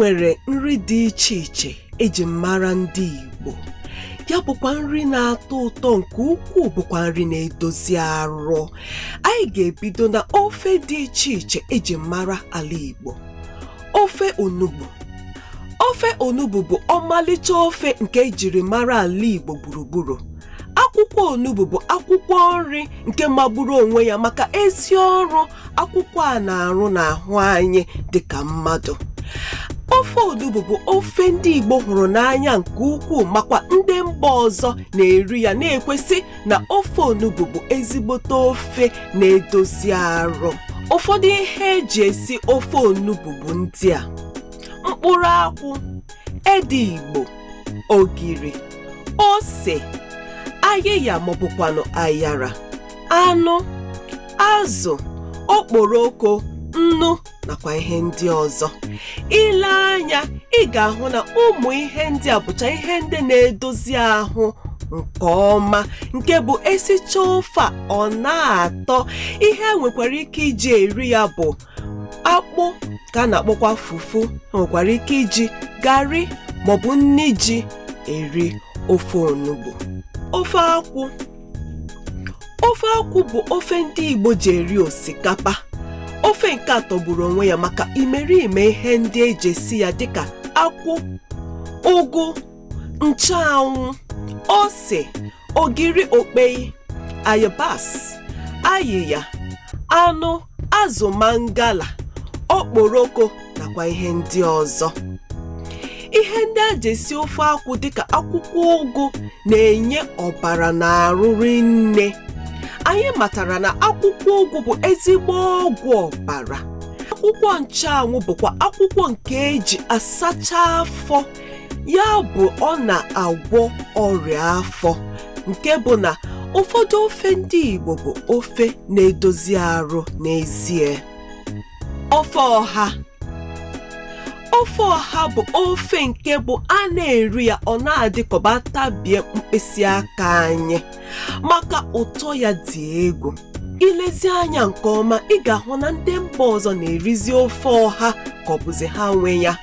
nwere nri dị iche iche eji mara ndị Igbo. Ya bụkwa nri na-atọ ụtọ nke ukwuu, bụkwa nri na-edozi arụ. Anyị ga-ebido na ofe dị iche iche eji mara ala Igbo. Ofe onugbu. Ofe onugbu bụ ọmalịcha ofe nke ejiri mara ala Igbo gburugburu. Akwụkwọ onugbu bụ akwụkwọ nri nke magburu onwe ya maka ezi ọrụ akwụkwọ a na-arụ n'ahụ anyị dịka mmadụ. Ofe onugbu bụ ofe ndị Igbo hụrụ n'anya nke ukwuu, makwa ndị mba ọzọ na-eri ya, na-ekwesị na ofe onugbu bụ ezigbote ofe na-edozi arụ. Ụfọdụ ihe eji esi ofe onugbu bụ ndị a: mkpụrụ akwụ, ede Igbo, ogiri, ose, ayịya maọbụkwanụ ayara, anụ, azụ, okporoko, nnu nakwa ihe ndị ọzọ. Ile anya, ị ga-ahụ na ụmụ ihe ndị a bụcha ihe ndị na-edozi ahụ nke ọma, nke bụ esicha ofe a ọ na-atọ. Ihe nwekwara ike iji eri ya bụ akpụ ka a na-akpọkwa fufu. Nwekwara ike iji garị maọbụ nni ji eri ofe onugbu. Ofe akwụ. Ofe akwụ bụ ofe ndị Igbo ji eri osikapa. Ofe nke a tọgburu onwe ya maka imerime ihe ndị eji esi ya dịka akwụ, ụgụ, nchụanwụ, ose, ogiri okpei, ayabasị, ayịya, anụ, azụ mangala, okporoko nakwa ihe ndị ọzọ. Ihe ndị a ji esi ofe akwụ dịka akwụkwọ ụgụ na-enye ọbara na-arụ rinne. Anyị matara na akwụkwọ ụgụ bụ ezigbo ọgwụ ọbara. Akwụkwọ nchụanwụ bụkwa akwụkwọ nke eji asacha afọ, ya bụ ọ na-agwọ ọrịa afọ, nke bụ na ụfọdụ ofe ndị Igbo bụ ofe na-edozi arụ n'ezie. Ofe ọha. Ofe ọha bụ ofe nke bụ a na-eri ya ọ na-adịkọba tabie mkpịsị aka anyị maka ụtọ ya dị egwu. Ilezi anya nke ọma, ị ga-ahụ na ndị mba ọzọ na-erizi ofe ọha ka ọ bụzi ha nwe ya.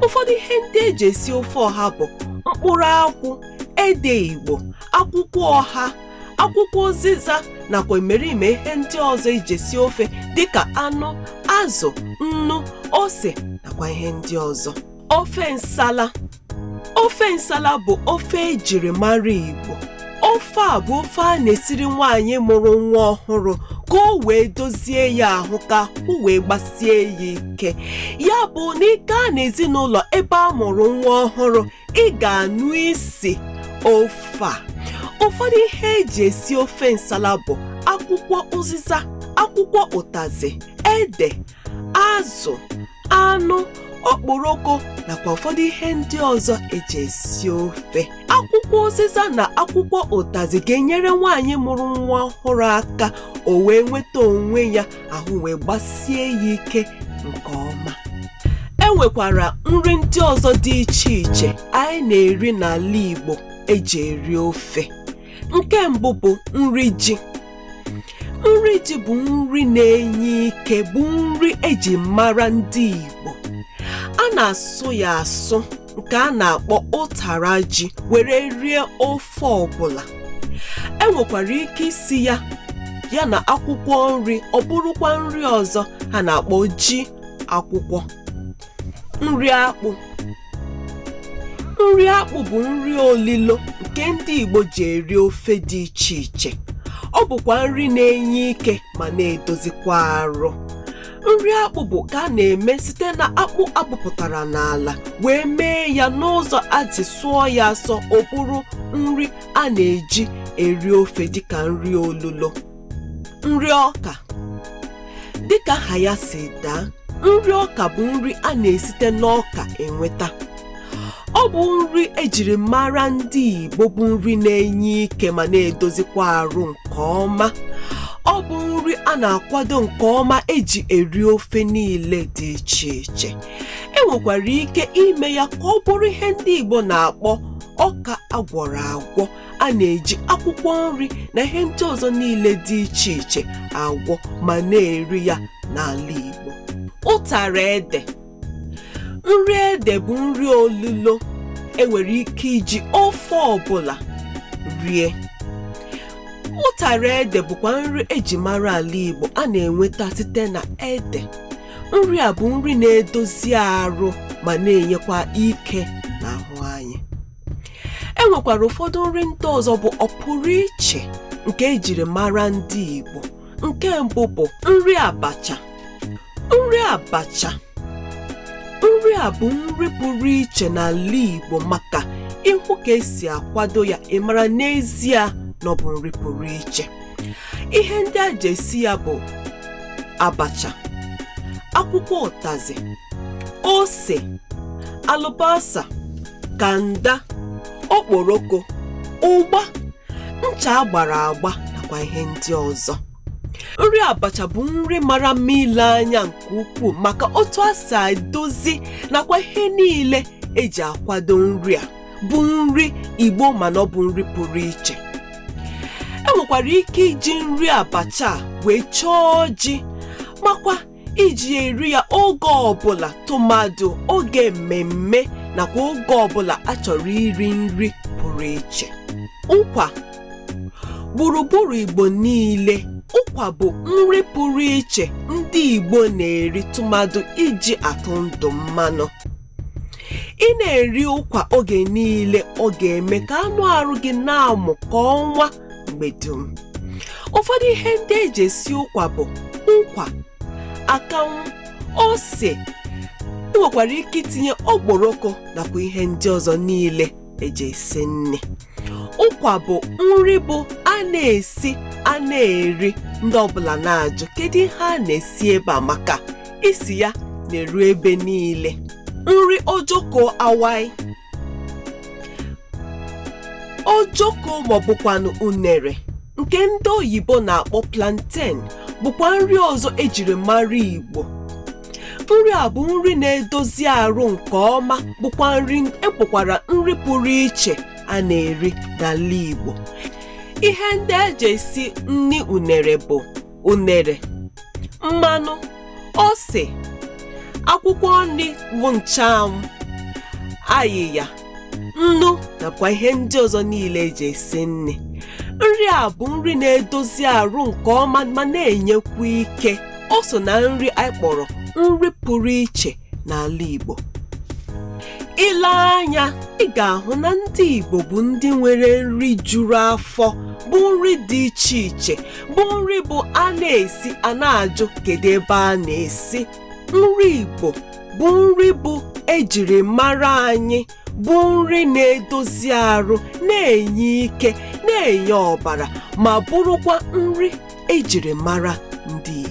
Ụfọdụ ihe ndị eji esi ofe ọha bụ mkpụrụ akwụ, ede Igbo, akwụkwọ ọha, akwụkwọ ụzịza nakwa imerime ihe ndị ọzọ eji esi ofe dịka anụ, azụ, nnu, ose nakwa ihe ndị ọzọ. Ofe nsala. Ofe nsala bụ ofe ejiri mara Igbo. Ofe a bụ ofe a na-esiri nwaanyị mụrụ nwa ọhụrụ ka o wee dozie ya ahụ, ka o wee gbasie ya ike. Ya bụ na ị gaa n'ezinụlọ ebe a mụrụ nwa ọhụrụ, ị ga-anụ isi ofe a. Ụfọdụ ihe eji esi ofe nsala bụ akwụkwọ ụzịza, akwụkwọ ụtazị, ede, azụ, anụ, okporoko nakwa ụfọdụ ihe ndị ọzọ eji esi ofe. Akwụkwọ ụzịza na akwụkwọ ụtazị ga-enyere nwaanyị mụrụ nwa ọhụrụ aka o wee nweta onwe ya ahụ wee gbasie ya ike nke ọma. E nwekwara nri ndị ọzọ dị iche iche anyị na-eri n'ala Igbo eji eri ofe. Nke mbụ bụ nri ji. Nri ji bụ nri na-enye ike, bụ nri eji mara ndị Igbo. A na-asụ ya asụ, nke a na-akpọ ụtara ji, were rie ofe ọbụla. E nwekwara ike isi ya na akwụkwọ nri, ọ bụrụkwa nri ọzọ ha na-akpọ ji akwụkwọ. Nri akpụ. Nri akpụ bụ nri olilo nke ndị Igbo ji eri ofe dị iche iche. Ọ bụkwa nri na-enye ike ma na-edozikwa arụ. Nri akpụ bụ ka a na-eme site na akpụ agbụpụtara n'ala wee mee ya n'ụzọ aji sụọ ya asọ, ọ bụrụ nri a na-eji eri ofe dịka nri olulo. Nri ọka. Dịka aha ya si daa, nri ọka bụ nri a na-esite n'ọka enweta. Ọ bụ nri ejiri mara ndị Igbo, bụ nri na-enye ike ma na-edozikwa arụ nke ọma. Ọ bụ nri a na-akwado nke ọma eji eri ofe niile dị iche iche. E nwekwara ike ime ya ka ọ bụrụ ihe ndị Igbo na-akpọ ọka agwọrọ agwọ. A na-eji akwụkwọ nri na ihe ndị ọzọ niile dị iche iche agwọ ma na-eri ya n'ala Igbo. Ụtara ede. Nri ede bụ nri olulo enwere ike iji ofe ọbụla rie. Ụtara ede bụkwa nri eji mara ala Igbo a na-enweta site na ede. Nri a bụ nri na-edozi arụ ma na-enyekwa ike n'ahụ anyị. E nwekwara ụfọdụ nri ndị ọzọ bụ ọpụrụ iche nke ejiri mara ndị Igbo. Nke mbụ bụ nri abacha. Nri abacha. Nri a bụ nri pụrụ iche n'ala Igbo maka ịhụ ka esi akwado ya ịmara n'ezie na ọ bụ nri pụrụ iche. Ihe ndị a ji esi ya bụ abacha, akwụkwọ ụtazị, ose, alụbasa, kanda, okporoko, ụgba, ncha agbara agba nakwa ihe ndị ọzọ. Nri abacha bụ nri mara mma ile anya nke ukwuu maka otu a si edozi nakwa ihe niile eji akwado nri a. Bụ nri Igbo mana ọ bụ nri pụrụ iche. E nwekwara ike iji nri abacha wee chọọ ji makwa iji eri ya oge ọbụla tụmadụ oge mmemme nakwa oge ọbụla a chọrọ iri nri pụrụ iche. Ụkwa. Gburugburu Igbo niile, ụkwa bụ nri pụrụ iche ndị Igbo na-eri tụmadụ iji atụ ndụ mmanụ. Ị na-eri ụkwa oge niile ọ ga-eme ka anụ arụ gị na-amụ ka ọnwa mgbe dum. Ụfọdụ ihe ndị eji esi ụkwa bụ nkwa, akanwụ, ose. Ị nwekwara ike itinye okporoko nakwa ihe ndị ọzọ niile eji esi nri. Ụkwa bụ nri bụ a na-esi a na-eri ndị ọbụla na-ajụ kedu ihe a na-esi ebe a maka isi ya na-eru ebe niile. Nri ojoko awai. Ojoko maọbụkwanụ unere nke ndị oyibo na-akpọ plantain bụkwa nri ọzọ ejiri mara Igbo. Nri a bụ nri na-edozi arụ nke ọma bụkwa nri ekpokwara nri pụrụ iche a na-eri n'ala Igbo. Ihe ndị eji esi nri unere bụ unere, mmanụ, ose, akwụkwọ nri bụ nchụanwụ, ayịya, nnu nakwa ihe ndị ọzọ niile eji esi nri. Nri a bụ nri na-edozi arụ nke ọma ma na-enyekwa ike. O so na nri anyị kpọrọ nri pụrụ iche n'ala Igbo. Ile anya, ị ga-ahụ na ndị Igbo bụ ndị nwere nri juru afọ, bụ nri dị iche iche, bụ nri bụ a na-esi a na-ajụ kedu ebe a na-esi. Nri Igbo bụ nri bụ ejiri mara anyị, bụ nri na-edozi arụ, na-enye ike, na-enye ọbara, ma bụrụkwa nri ejiri mara ndị Igbo.